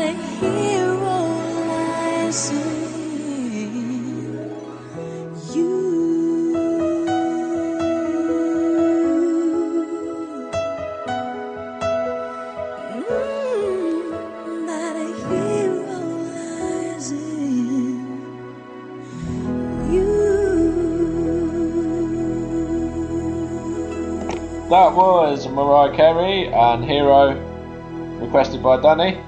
a hero lies in you. That a hero lies in you. That was Mariah Carey and Hero, requested by Danny.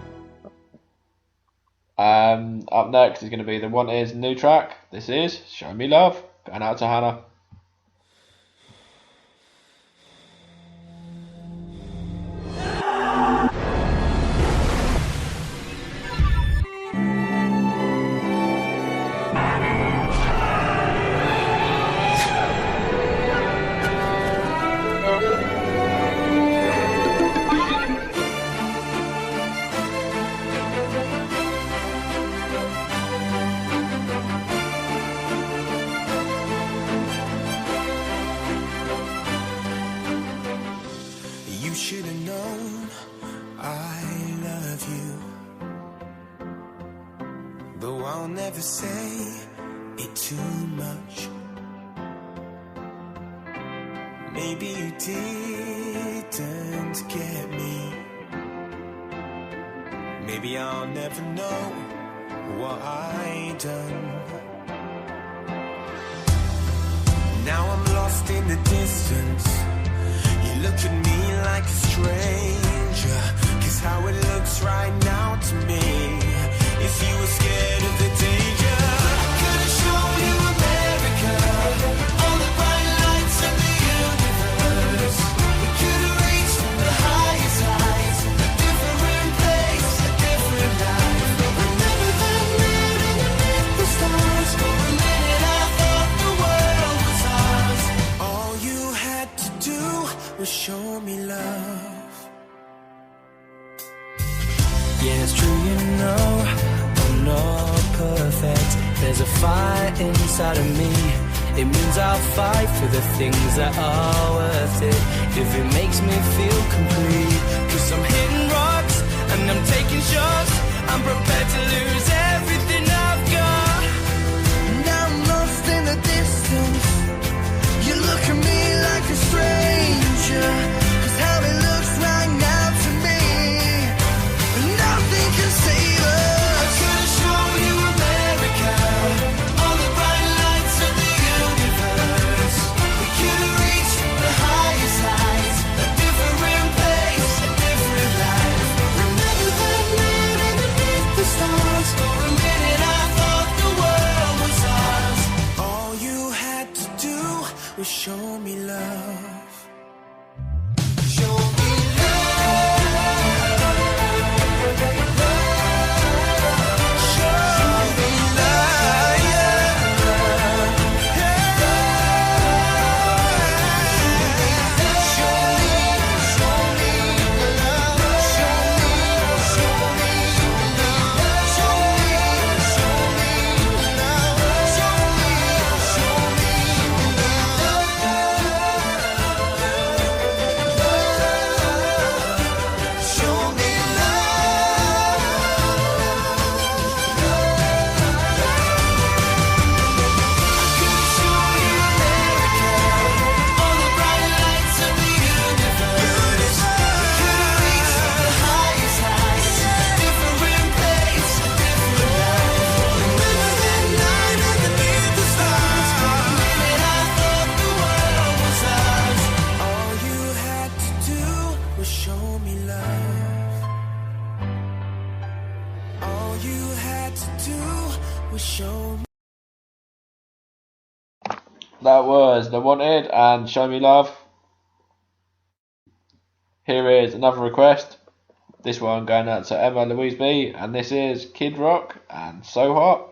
Up next is going to be The Wanted new track. This is Show Me Love, going out to Hannah. You should have known I love you, though I'll never say it too much. Maybe you didn't get me. Maybe I'll never know what I done. Now I'm lost in the distance. You look at me like a stranger, 'cause how it looks right now to me, if you were scared of the danger, I could have shown you America, all the bright lights of the universe. We could have reached the highest heights, a different place, a different life. Remember that night underneath the stars, for a minute I thought the world was ours. All you had to do was show me love. Yeah, it's true, you know, I'm not perfect. There's a fire inside of me. It means I'll fight for the things that are worth it, if it makes me feel complete. 'Cause I'm hitting rocks and I'm taking shots. I'm prepared to lose everything I've got. Now I'm lost in the distance. You look at me like a stranger, 'cause how it looks right now to me, nothing can save us. I could have shown you America, all the bright lights of the universe. We could have reached the highest heights, a different place, a different life. Remember that night underneath the stars, for a minute I thought the world was ours. All you had to do was show me love. Show me love. Show me love, yeah. Show me love. Show me love. Show me love. Show me love. Show me All you had to do was show me. That was The Wanted and Show Me Love. Here is another request. This one going out to Emma Louise B, and this is Kid Rock and So Hot.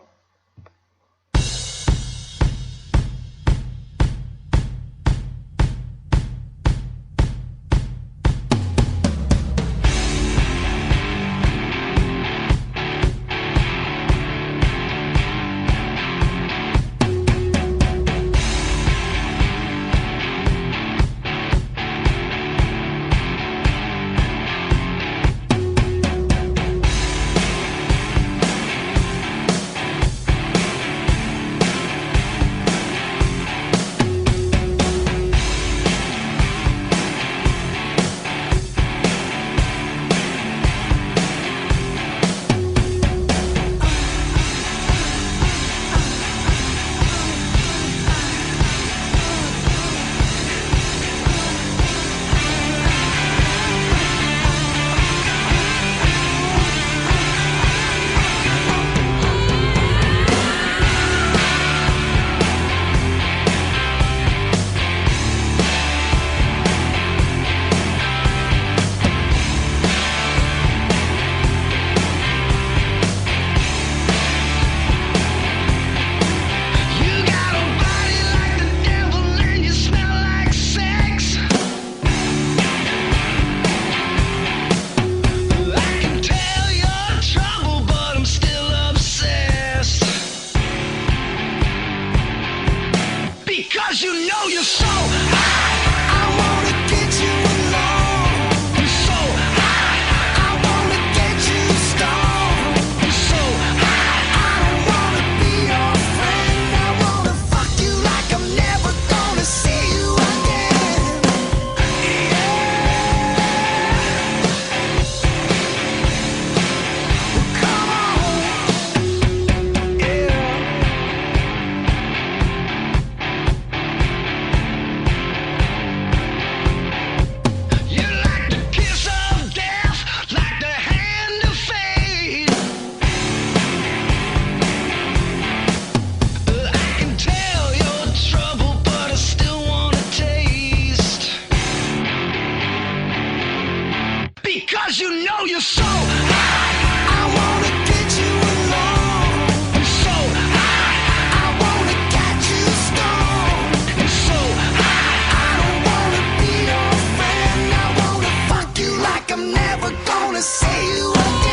Because you know you're so high, I wanna get you alone. You're so high, I wanna catch you stoned. You're so high, I don't wanna be your friend. I wanna fuck you like I'm never gonna see you again.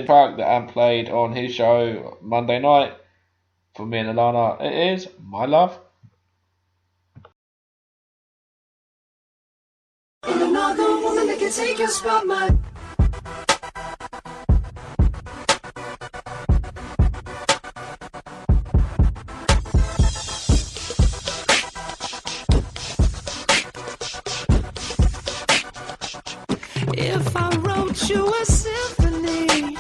Track that Ant played on his show Monday night for me and Alana, it is My Love. Another woman that can take your spot, my. If I wrote you a symphony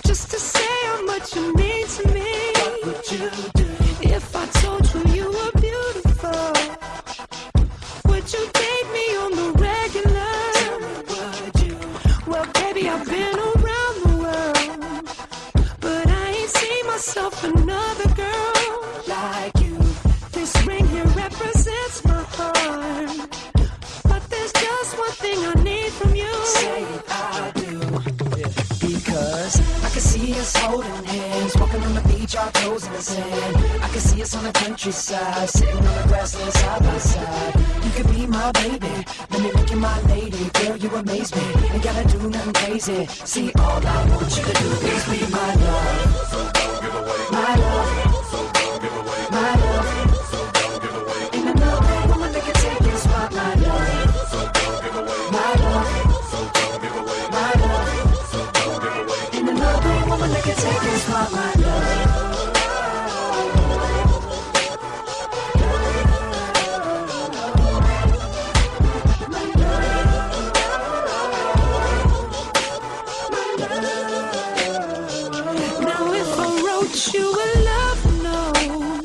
just to say how much you mean to me, what would you do? If I told you you were beautiful, would you date me on the regular? Tell me, would you? Well, baby, I've been around the world, but I ain't seen myself another girl like you. This ring here represents my heart, but there's just one thing I need from you. Say I do. Because I can see us holding hands, walking on the beach, our toes in the sand. I can see us on the countryside, sitting on the grassland side by side. You could be my baby, let me make you my lady. Girl, you amaze me, ain't gotta do nothing crazy. See, all I want you to do is be my love. So don't give away my love. So don't give away my love. So don't give away. Ain't another woman that can take your spot, my love. So don't give away my love. So don't give away my love. So don't give away. Ain't another woman that can take your spot, my love. Now if I wrote you a love note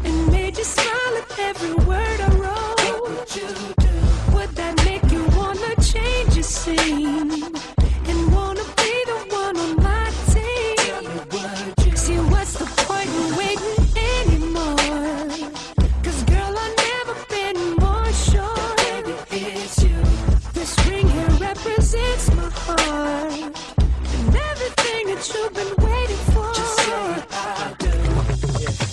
and made you smile at every word I wrote, what would you do? Would that make you wanna change your scene and wanna be the one on my team? Tell me, would you? See, what's the point in waiting anymore? 'Cause girl, I've never been more sure. Baby, it's you. This ring here represents my heart and everything that you've been waiting for. Just say I do.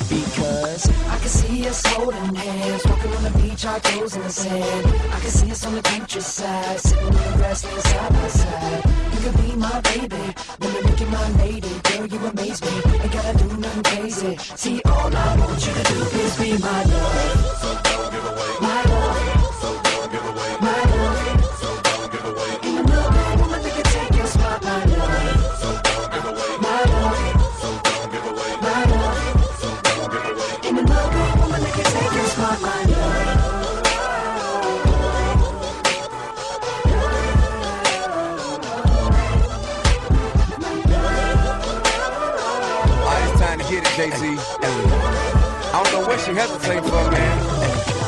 Because I can see us holding hands, walking on the beach, our toes in the sand. I can see us on the countryside, sitting on the grassland side by side. You could be my baby, let me make you my lady. Girl, you amaze me, ain't gotta do nothing crazy. See, all I want you to do is be my love. So don't give away my love. So don't give away my love. So don't give away. Ain't another woman that can take your spot, my love. So don't give away my love. So don't give away my love. So don't give away. Ain't another woman that can take your spot, my love. It's time to get it, Jay-Z. I don't know what you hesitate for, man.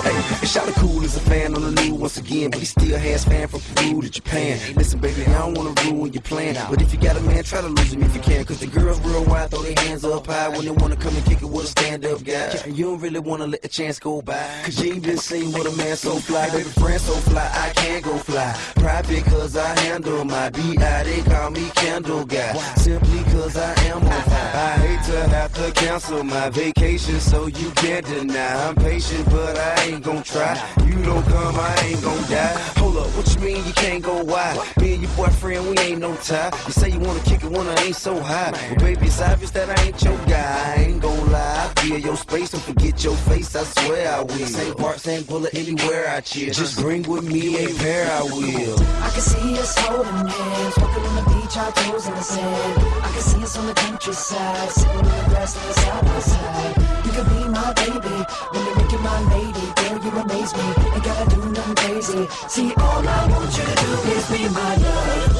Hey, Shout out cool as a fan on the news once again, but he still has fan from Peru to Japan. Listen, baby, I don't wanna ruin your plan, but if you got a man, try to lose him if you can. Cause the girls worldwide throw their hands up high when they wanna come and kick it with a stand-up guy. And you don't really wanna let the chance go by, cause you ain't been seen with a man so fly. Baby, friend so fly, I can't go fly. Private cause I handle my B.I. They call me Candle Guy, simply cause I am on fire. I hate to have to cancel my vacation, so you can't deny. I'm patient, but I ain't gon' try. You don't come, I ain't gon' die. Hold up, what you mean you can't go wide? Me and your boyfriend, we ain't no tie. You say you wanna kick it when I ain't so high. Well, baby, it's obvious that I ain't your guy. I ain't gon' lie, I feel your space. Don't forget your face, I swear I will. Same part, same bullet, anywhere I chill. Just bring with me a pair, I will. I can see us holding hands, walking on the beach, our toes in the sand. I can see us on the countryside, sitting in the grass on the side by side. You could be my baby, when you make you my lady. Girl, you amaze me, ain't gotta do nothing crazy. See, all I want you to do is be my love.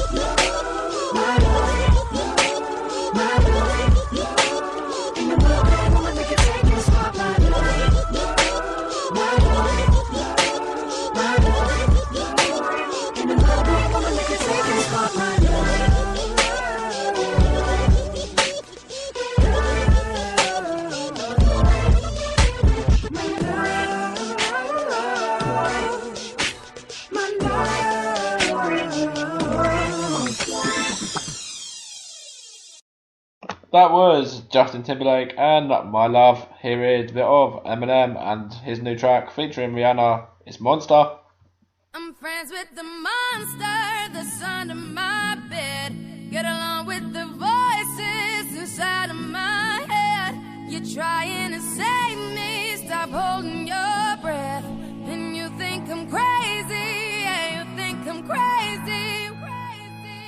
My love, my love. In the morning, I'ma make you take your spot, my love. My love, my love. In the morning, I'ma make you take your spot, my love. That was Justin Timberlake and My Love. Here is a bit of Eminem and his new track featuring Rihanna. It's Monster. I'm friends with the monster that's under my bed. Get along with the voices inside of my head. You're trying to save me, stop holding your breath. And you think I'm crazy, yeah, you think I'm crazy.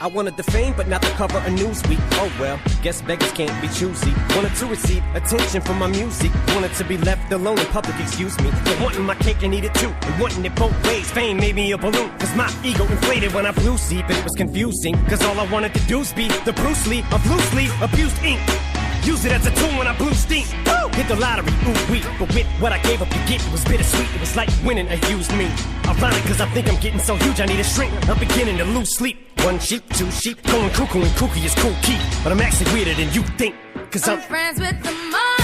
I wanted the fame, but not the cover of Newsweek. Oh well, guess beggars can't be choosy. Wanted to receive attention from my music. Wanted to be left alone in public, excuse me. But wanting my cake and eat it too, and wanting it both ways. Fame made me a balloon, cause my ego inflated when I blew sleep. It was confusing, cause all I wanted to do was be the Bruce Lee of loosely abused ink. Use it as a tool when I blew steam. Woo! Hit the lottery, ooh wee. But with what I gave up to get, it was bittersweet. It was like winning a used me. Ironic, cause I think I'm getting so huge I need a shrink. I'm beginning to lose sleep. One sheep, two sheep, going cuckoo and kooky is cool key. But I'm actually weirder than you think, cause I'm friends with the monster